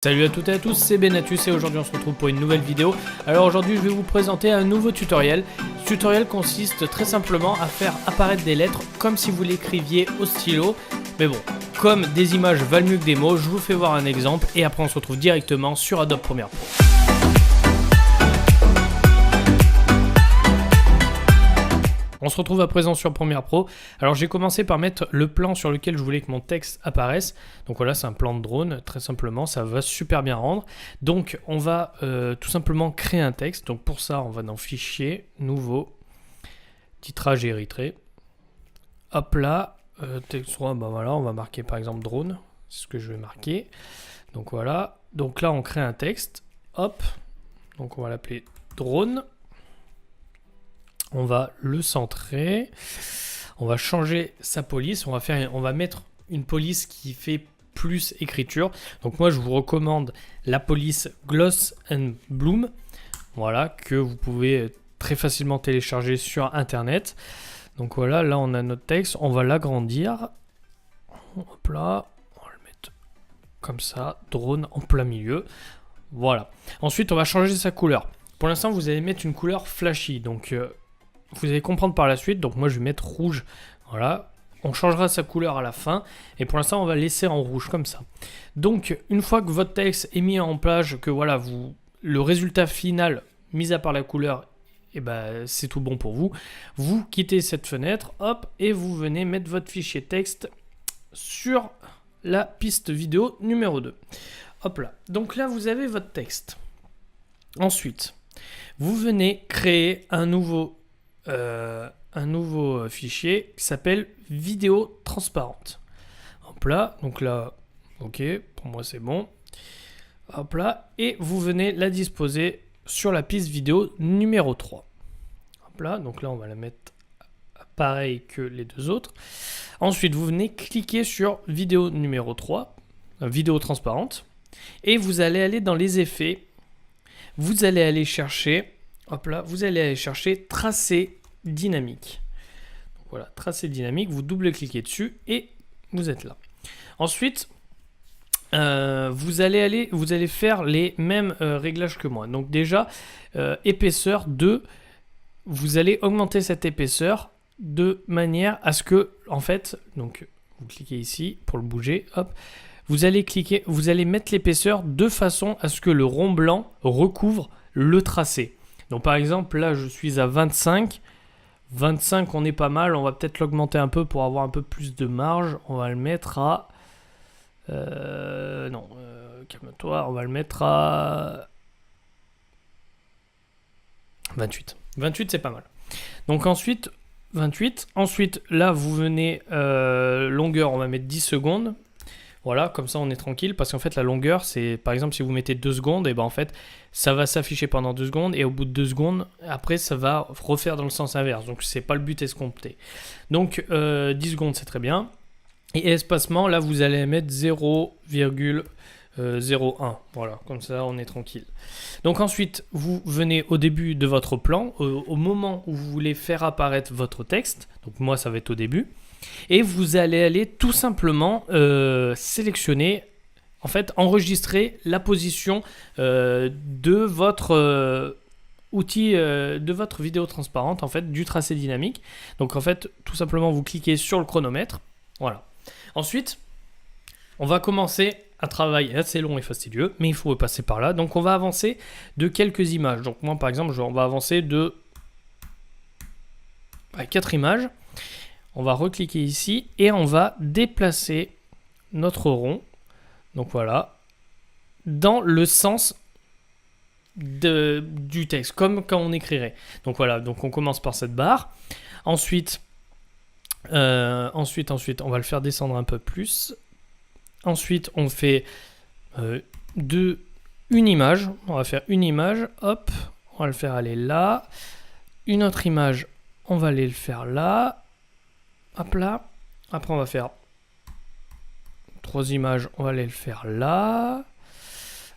Salut à toutes et à tous, c'est Benatus et aujourd'hui on se retrouve pour une nouvelle vidéo. Alors aujourd'hui je vais vous présenter un nouveau tutoriel. Ce tutoriel consiste très simplement à faire apparaître des lettres comme si vous l'écriviez au stylo. Mais bon, comme des images valent mieux que des mots, je vous fais voir un exemple et après on se retrouve directement sur Adobe Premiere Pro. On se retrouve à présent sur Premiere Pro. Alors j'ai commencé par mettre le plan sur lequel je voulais que mon texte apparaisse. Donc voilà, c'est un plan de drone, très simplement, ça va super bien rendre. Donc on va tout simplement créer un texte. Donc pour ça, on va dans Fichier, Nouveau, titrage Érythrée. Hop là, texte 3, bah voilà, on va marquer par exemple drone, c'est ce que je vais marquer. Donc voilà, donc là on crée un texte, hop, donc on va l'appeler drone. On va le centrer, on va changer sa police, on va mettre une police qui fait plus écriture. Donc moi je vous recommande la police Gloss and Bloom, voilà, que vous pouvez très facilement télécharger sur internet. Donc voilà, là on a notre texte, on va l'agrandir. Hop là, on va le mettre comme ça, drone en plein milieu. Voilà. Ensuite on va changer sa couleur. Pour l'instant vous allez mettre une couleur flashy, donc vous allez comprendre par la suite. Donc moi je vais mettre rouge, voilà, on changera sa couleur à la fin et pour l'instant on va laisser en rouge comme ça. Donc une fois que votre texte est mis en page, que voilà, le résultat final mis à part la couleur, et ben c'est tout bon pour vous, vous quittez cette fenêtre, hop, et vous venez mettre votre fichier texte sur la piste vidéo numéro 2. Hop là, donc là vous avez votre texte. Ensuite vous venez créer un nouveau fichier qui s'appelle vidéo transparente. Hop là, donc là, ok, pour moi c'est bon. Hop là, et vous venez la disposer sur la piste vidéo numéro 3. Hop là, donc là on va la mettre pareil que les deux autres. Ensuite, vous venez cliquer sur vidéo numéro 3, vidéo transparente, et vous allez aller dans les effets, vous allez aller chercher. Hop là, vous allez aller chercher tracé dynamique. Donc voilà, tracé dynamique, vous double-cliquez dessus et vous êtes là. Ensuite, vous allez faire les mêmes réglages que moi. Donc déjà, épaisseur 2, vous allez augmenter cette épaisseur de manière à ce que, en fait, donc vous cliquez ici pour le bouger, hop, vous allez mettre l'épaisseur de façon à ce que le rond blanc recouvre le tracé. Donc par exemple, là je suis à 25. 25, on est pas mal. On va peut-être l'augmenter un peu pour avoir un peu plus de marge. On va le mettre à... calme-toi. On va le mettre à 28. 28, c'est pas mal. Donc ensuite, 28. Ensuite, là, vous venez... longueur, on va mettre 10 secondes. Voilà, comme ça on est tranquille, parce qu'en fait la longueur, c'est par exemple si vous mettez 2 secondes, et ben en fait ça va s'afficher pendant 2 secondes, et au bout de 2 secondes, après ça va refaire dans le sens inverse, donc c'est pas le but escompté. Donc 10 secondes c'est très bien, et espacement, là vous allez mettre 0,01, voilà, comme ça on est tranquille. Donc ensuite, vous venez au début de votre plan, au moment où vous voulez faire apparaître votre texte, donc moi ça va être au début, et vous allez aller tout simplement sélectionner, en fait enregistrer la position de votre outil, de votre vidéo transparente, en fait du tracé dynamique. Donc en fait tout simplement vous cliquez sur le chronomètre, voilà. Ensuite on va commencer un travail assez long et fastidieux, mais il faut repasser par là. Donc on va avancer de quelques images. Donc moi par exemple on va avancer de 4 images. On va recliquer ici et on va déplacer notre rond, donc voilà, dans le sens du texte, comme quand on écrirait. Donc voilà, donc on commence par cette barre. Ensuite, on va le faire descendre un peu plus. Ensuite, on fait une image. On va faire une image, hop, on va le faire aller là. Une autre image, on va aller le faire là. Hop là, après on va faire 3 images, on va aller le faire là.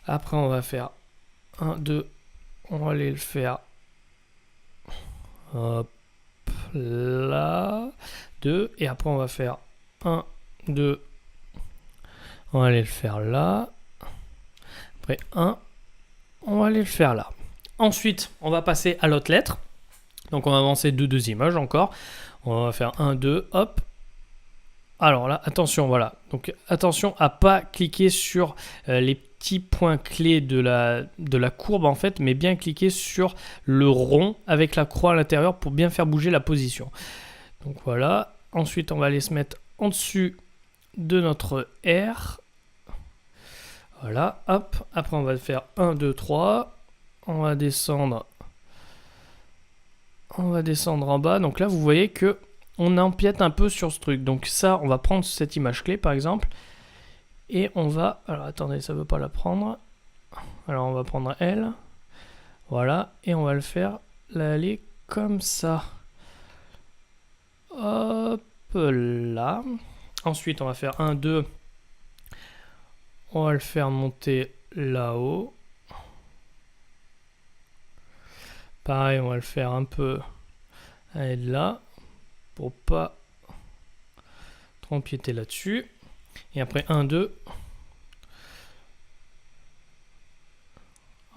Après on va faire 1, 2, on va aller le faire hop là, 2, et après on va faire 1, 2, on va aller le faire là. Après 1, on va aller le faire là. Ensuite, on va passer à l'autre lettre. Donc on va avancer de 2 images encore. On va faire 1, 2, hop. Alors là, attention, voilà. Donc attention à pas cliquer sur les petits points clés de la courbe en fait, mais bien cliquer sur le rond avec la croix à l'intérieur pour bien faire bouger la position. Donc voilà. Ensuite, on va aller se mettre en dessus de notre R. Voilà, hop. Après, on va faire 1, 2, 3. On va descendre. On va descendre en bas. Donc là, vous voyez que on empiète un peu sur ce truc. Donc ça, on va prendre cette image clé, par exemple. Et on va... Alors, attendez, ça ne veut pas la prendre. Alors, on va prendre elle. Voilà. Et on va le faire aller comme ça. Hop là. Ensuite, on va faire 1, 2. On va le faire monter là-haut. Pareil, on va le faire un peu aller là. Pour pas trop empiéter là-dessus. Et après 1, 2.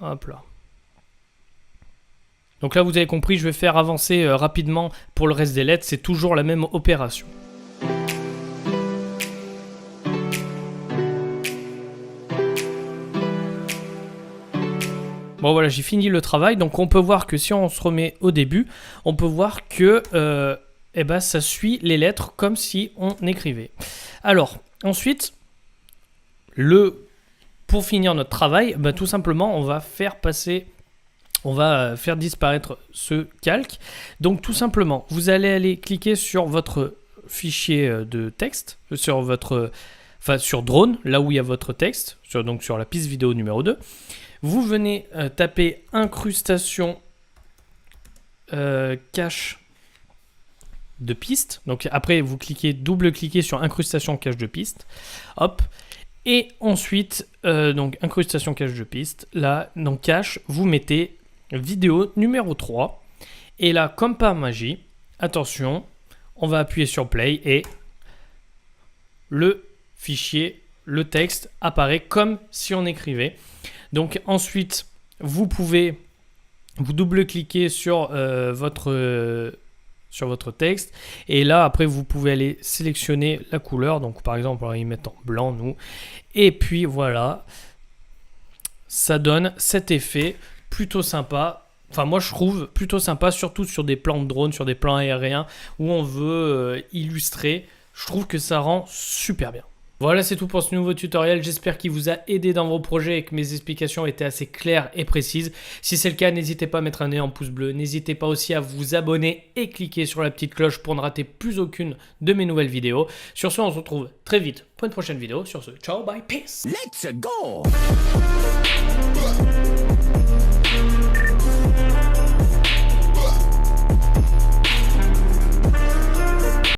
Hop là. Donc là, vous avez compris, je vais faire avancer rapidement pour le reste des lettres. C'est toujours la même opération. Bon voilà, j'ai fini le travail. Donc on peut voir que si on se remet au début, on peut voir que eh ben, ça suit les lettres comme si on écrivait. Alors, ensuite, pour finir notre travail, ben, tout simplement, on va faire disparaître ce calque. Donc tout simplement, vous allez aller cliquer sur votre fichier de texte, sur Drone, là où il y a votre texte, donc sur la piste vidéo numéro 2. Vous venez taper incrustation cache de piste. Donc après, vous double-cliquez sur incrustation cache de piste. Hop. Et ensuite, donc incrustation cache de piste. Là, dans cache, vous mettez vidéo numéro 3. Et là, comme par magie, attention, on va appuyer sur play et le fichier, le texte apparaît comme si on écrivait. Donc ensuite, vous pouvez vous double-cliquer sur votre texte. Et là, après, vous pouvez aller sélectionner la couleur. Donc par exemple, on va y mettre en blanc, nous. Et puis voilà, ça donne cet effet plutôt sympa. Enfin, moi, je trouve plutôt sympa, surtout sur des plans de drone, sur des plans aériens où on veut illustrer. Je trouve que ça rend super bien. Voilà, c'est tout pour ce nouveau tutoriel. J'espère qu'il vous a aidé dans vos projets et que mes explications étaient assez claires et précises. Si c'est le cas, n'hésitez pas à mettre un pouce bleu. N'hésitez pas aussi à vous abonner et cliquer sur la petite cloche pour ne rater plus aucune de mes nouvelles vidéos. Sur ce, on se retrouve très vite pour une prochaine vidéo. Sur ce, ciao, bye, peace. Let's go!